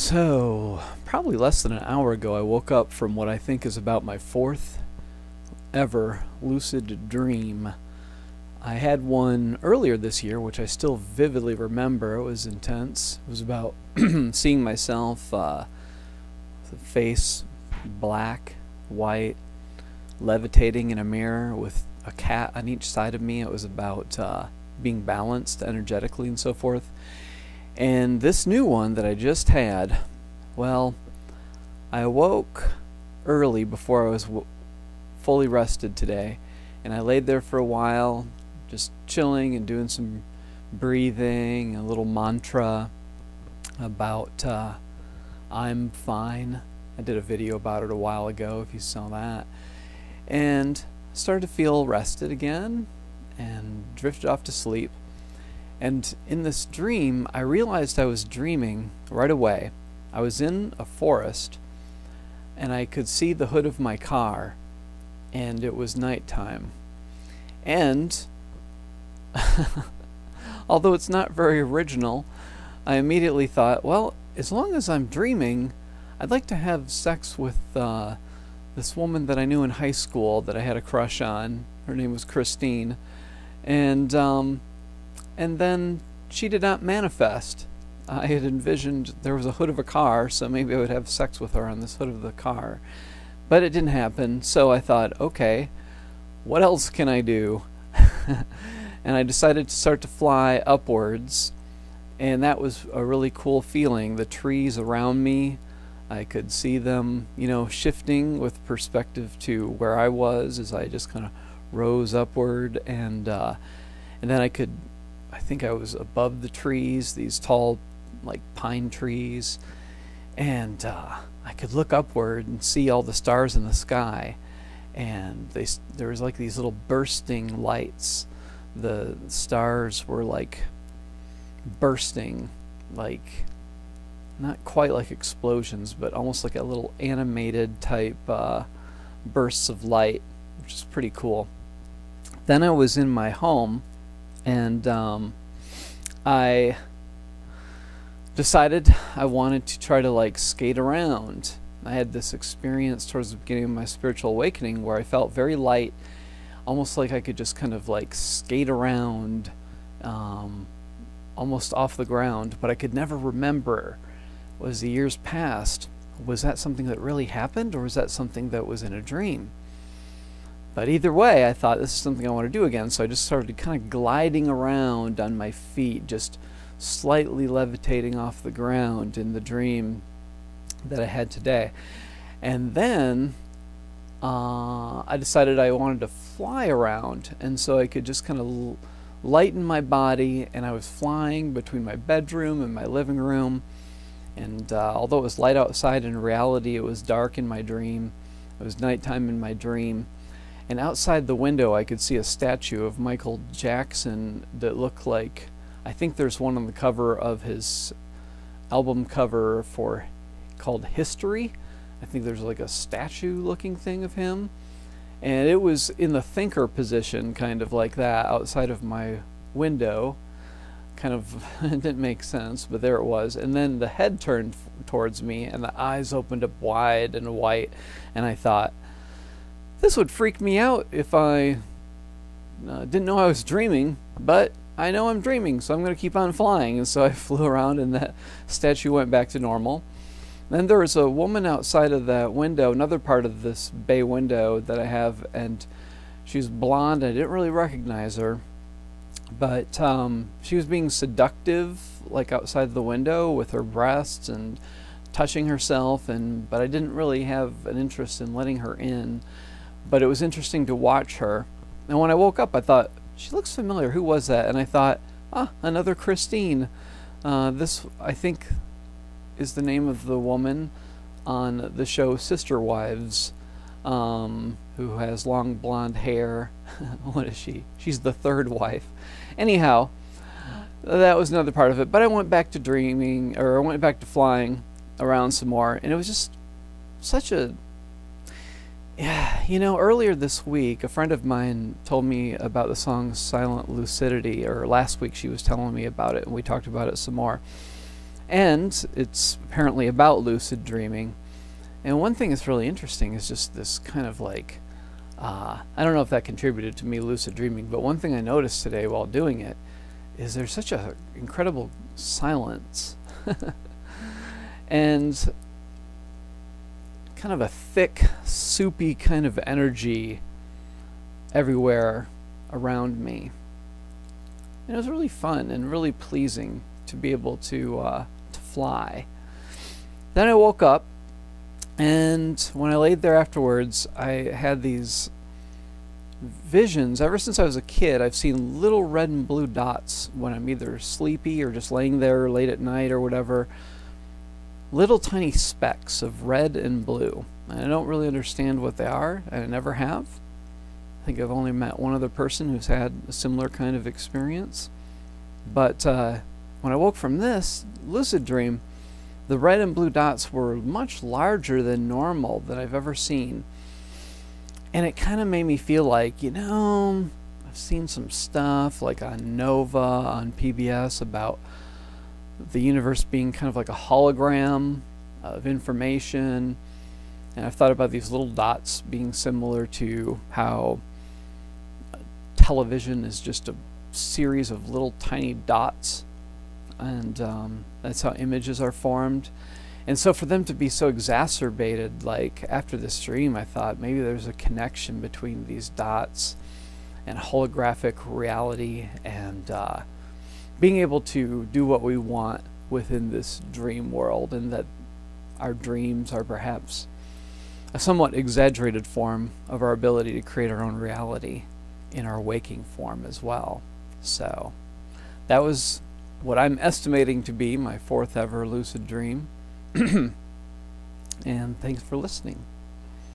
So, probably less than an hour ago, I woke up from what I think is about my fourth ever lucid dream. I had one earlier this year, which I still vividly remember. It was intense. It was about seeing myself, face black, white, levitating in a mirror with a cat on each side of me. It was about being balanced energetically and so forth. And this new one that I just had, well, I awoke early before I was fully rested today, and I laid there for a while, just chilling and doing some breathing, a little mantra about I'm fine. I did a video about it a while ago, if you saw that. And started to feel rested again and drifted off to sleep. And in this dream, I realized I was dreaming right away. I was in a forest, and I could see the hood of my car, and it was nighttime. And although it's not very original, I immediately thought, well, as long as I'm dreaming, I'd like to have sex with this woman that I knew in high school that I had a crush on. Her name was Christine. And then she did not manifest. I had envisioned there was a hood of a car, so maybe I would have sex with her on this hood of the car. But it didn't happen, so I thought, okay, what else can I do? And I decided to start to fly upwards, and that was a really cool feeling. The trees around me, I could see them, shifting with perspective to where I was as I just kind of rose upward, and then I think I was above the trees, these tall, like pine trees, and I could look upward and see all the stars in the sky, and there was like these little bursting lights. The stars were like bursting, like not quite like explosions, but almost like a little animated type bursts of light, which is pretty cool. Then I was in my home, and I decided I wanted to try to skate around. I had this experience towards the beginning of my spiritual awakening where I felt very light, almost like I could just kind of skate around, almost off the ground, but I could never remember. As the years passed, was that something that really happened, or was that something that was in a dream? But either way, I thought this is something I want to do again, so I just started kind of gliding around on my feet, just slightly levitating off the ground in the dream that I had today. And then I decided I wanted to fly around, and so I could just kind of lighten my body, and I was flying between my bedroom and my living room. And although it was light outside, in reality it was dark in my dream. It was nighttime in my dream. And outside the window I could see a statue of Michael Jackson that looked like, I think there's one on the cover of his album cover called History. I think there's like a statue looking thing of him. And it was in the thinker position, kind of like that, outside of my window. Kind of, it didn't make sense, but there it was. And then the head turned towards me, and the eyes opened up wide and white, and I thought, this would freak me out if I didn't know I was dreaming, but I know I'm dreaming, so I'm going to keep on flying. And so I flew around, and that statue went back to normal. Then there was a woman outside of that window, another part of this bay window that I have, and she's blonde. I didn't really recognize her, but she was being seductive, outside the window with her breasts and touching herself, but I didn't really have an interest in letting her in. But it was interesting to watch her. And when I woke up, I thought, she looks familiar. Who was that? And I thought, another Christine. This, I think, is the name of the woman on the show Sister Wives, who has long blonde hair. What is she? She's the third wife. Anyhow, that was another part of it. But I went back to dreaming, or I went back to flying around some more. And it was just such a... Yeah, earlier this week, a friend of mine told me about the song Silent Lucidity, or last week she was telling me about it, and we talked about it some more. And it's apparently about lucid dreaming. And one thing that's really interesting is just this kind of like, I don't know if that contributed to me lucid dreaming, but one thing I noticed today while doing it is there's such a incredible silence and kind of a thick, soupy kind of energy everywhere around me. And it was really fun and really pleasing to be able to fly. Then I woke up, and when I laid there afterwards, I had these visions. Ever since I was a kid, I've seen little red and blue dots when I'm either sleepy or just laying there late at night or whatever. Little tiny specks of red and blue. And I don't really understand what they are, and I never have. I think I've only met one other person who's had a similar kind of experience. But when I woke from this lucid dream, the red and blue dots were much larger than normal that I've ever seen. And it kind of made me feel like, you know, I've seen some stuff like on Nova, on PBS, about the universe being kind of like a hologram of information. And I've thought about these little dots being similar to how television is just a series of little tiny dots. And that's how images are formed. And so for them to be so exacerbated, like after this dream, I thought maybe there's a connection between these dots and holographic reality and being able to do what we want within this dream world, and that our dreams are perhaps a somewhat exaggerated form of our ability to create our own reality in our waking form as well. So that was what I'm estimating to be my 4th ever lucid dream. And thanks for listening.